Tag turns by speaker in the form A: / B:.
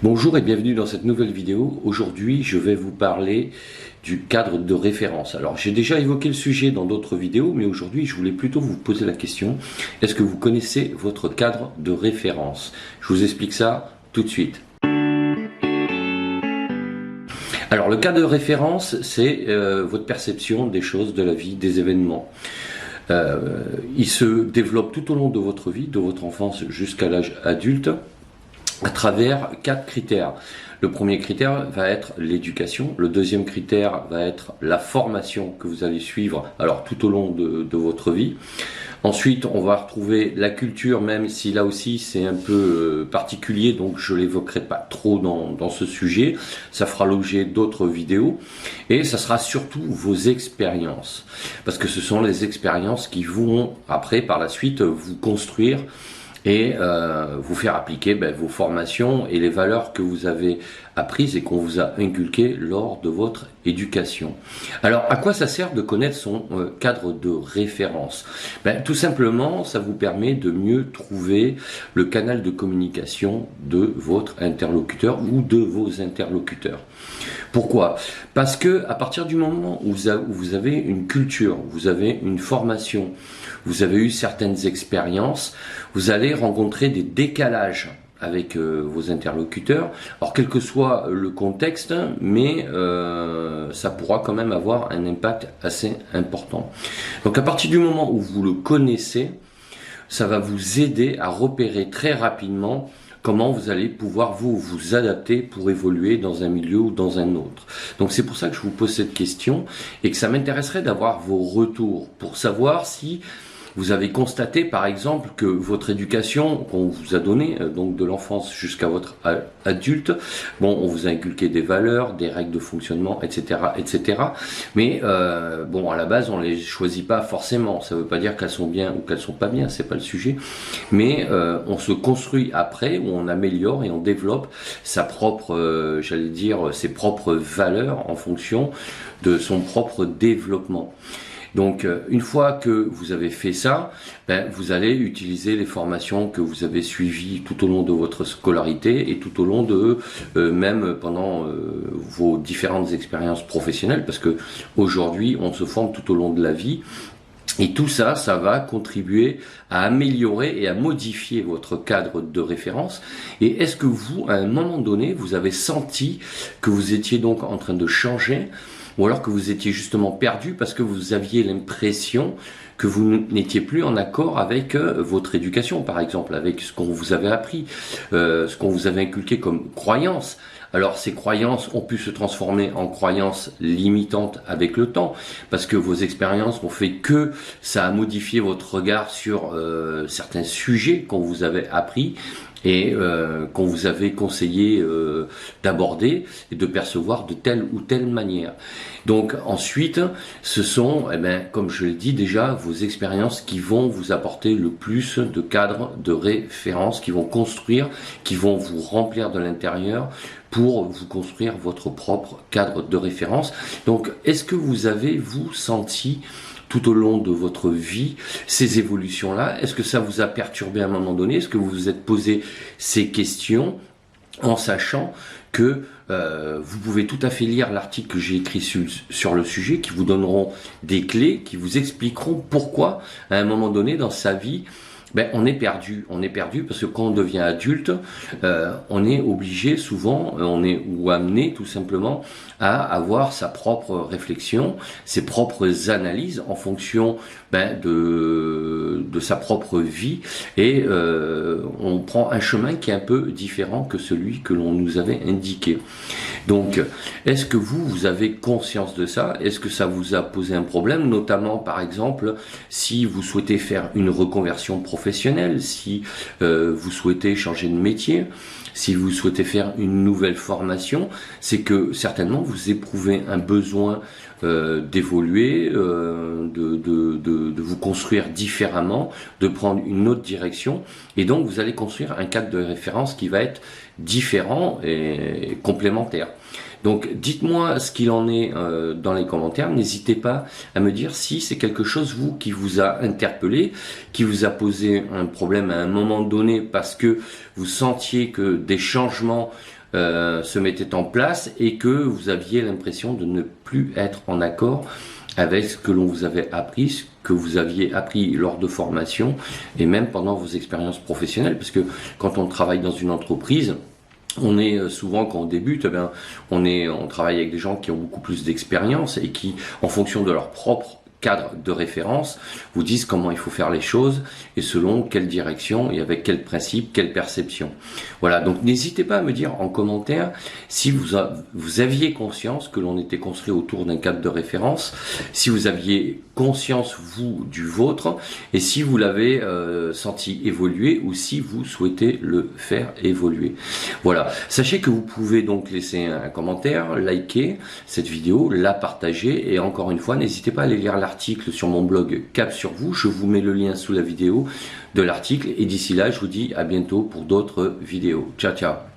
A: Bonjour et bienvenue dans cette nouvelle vidéo. Aujourd'hui, je vais vous parler du cadre de référence. Alors, j'ai déjà évoqué le sujet dans d'autres vidéos, mais aujourd'hui, je voulais plutôt vous poser la question, est-ce que vous connaissez votre cadre de référence? Je vous explique ça tout de suite. Alors, le cadre de référence, c'est votre perception des choses, de la vie, des événements. Il se développe tout au long de votre vie, de votre enfance jusqu'à l'âge adulte, à travers 4 critères. Le premier critère va être l'éducation, le deuxième critère va être la formation que vous allez suivre alors tout au long de votre vie. Ensuite, on va retrouver la culture, même si là aussi c'est un peu particulier, donc je l'évoquerai pas trop dans ce sujet. Ça fera l'objet d'autres vidéos. Et ça sera surtout vos expériences. Parce que ce sont les expériences qui vont, après, par la suite, vous construire et vous faire appliquer vos formations et les valeurs que vous avez apprises et qu'on vous a inculquées lors de votre éducation. Alors, à quoi ça sert de connaître son cadre de référence? Tout simplement, ça vous permet de mieux trouver le canal de communication de votre interlocuteur ou de vos interlocuteurs. Pourquoi? Parce que à partir du moment où vous avez une culture, vous avez une formation, vous avez eu certaines expériences, vous allez rencontrer des décalages avec vos interlocuteurs. Alors quel que soit le contexte, mais ça pourra quand même avoir un impact assez important. Donc à partir du moment où vous le connaissez, ça va vous aider à repérer très rapidement comment vous allez pouvoir vous adapter pour évoluer dans un milieu ou dans un autre. Donc c'est pour ça que je vous pose cette question et que ça m'intéresserait d'avoir vos retours pour savoir si vous avez constaté par exemple que votre éducation qu'on vous a donnée, donc de l'enfance jusqu'à votre adulte, bon, on vous a inculqué des valeurs, des règles de fonctionnement, etc., etc. Mais bon, à la base, on les choisit pas forcément. Ça veut pas dire qu'elles sont bien ou qu'elles sont pas bien, c'est pas le sujet. Mais on se construit après, où on améliore et on développe sa propre, j'allais dire, ses propres valeurs en fonction de son propre développement. Donc, une fois que vous avez fait ça, vous allez utiliser les formations que vous avez suivies tout au long de votre scolarité et tout au long de, même pendant vos différentes expériences professionnelles, parce que aujourd'hui, on se forme tout au long de la vie. Et tout ça, ça va contribuer à améliorer et à modifier votre cadre de référence. Et est-ce que vous, à un moment donné, vous avez senti que vous étiez donc en train de changer, ou alors que vous étiez justement perdu parce que vous aviez l'impression que vous n'étiez plus en accord avec votre éducation, par exemple, avec ce qu'on vous avait appris, ce qu'on vous avait inculqué comme croyance. Alors ces croyances ont pu se transformer en croyances limitantes avec le temps, parce que vos expériences ont fait que ça a modifié votre regard sur certains sujets qu'on vous avait appris et qu'on vous avait conseillé d'aborder et de percevoir de telle ou telle manière. Donc ensuite, ce sont, comme je le dis déjà, vos expériences qui vont vous apporter le plus de cadres de référence, qui vont construire, qui vont vous remplir de l'intérieur pour vous construire votre propre cadre de référence. Donc, est-ce que vous avez, vous, senti tout au long de votre vie ces évolutions-là? Est-ce que ça vous a perturbé à un moment donné? Est-ce que vous vous êtes posé ces questions en sachant que vous pouvez tout à fait lire l'article que j'ai écrit sur le sujet, qui vous donneront des clés, qui vous expliqueront pourquoi, à un moment donné dans sa vie, on est perdu parce que quand on devient adulte, on est obligé souvent, ou amené tout simplement à avoir sa propre réflexion, ses propres analyses en fonction de sa propre vie et on prend un chemin qui est un peu différent que celui que l'on nous avait indiqué. Donc, est-ce que vous avez conscience de ça? Est-ce que ça vous a posé un problème, notamment par exemple si vous souhaitez faire une reconversion professionnelle, si vous souhaitez changer de métier, si vous souhaitez faire une nouvelle formation, c'est que certainement vous éprouvez un besoin d'évoluer, de vous construire différemment, de prendre une autre direction, et donc vous allez construire un cadre de référence qui va être différent et complémentaire. Donc dites-moi ce qu'il en est dans les commentaires, n'hésitez pas à me dire si c'est quelque chose vous qui vous a interpellé, qui vous a posé un problème à un moment donné parce que vous sentiez que des changements se mettait en place et que vous aviez l'impression de ne plus être en accord avec ce que l'on vous avait appris, ce que vous aviez appris lors de formation et même pendant vos expériences professionnelles, parce que quand on travaille dans une entreprise, on est souvent, quand on débute, eh bien, on travaille avec des gens qui ont beaucoup plus d'expérience et qui, en fonction de leur propre cadre de référence, vous disent comment il faut faire les choses et selon quelle direction et avec quel principe, quelle perception. Voilà, donc n'hésitez pas à me dire en commentaire si vous aviez conscience que l'on était construit autour d'un cadre de référence, si vous aviez conscience, vous, du vôtre, et si vous l'avez senti évoluer ou si vous souhaitez le faire évoluer. Voilà, sachez que vous pouvez donc laisser un commentaire, liker cette vidéo, la partager et encore une fois, n'hésitez pas à aller lire l'article sur mon blog Cap sur vous, je vous mets le lien sous la vidéo de l'article et d'ici là, je vous dis à bientôt pour d'autres vidéos. Ciao, ciao.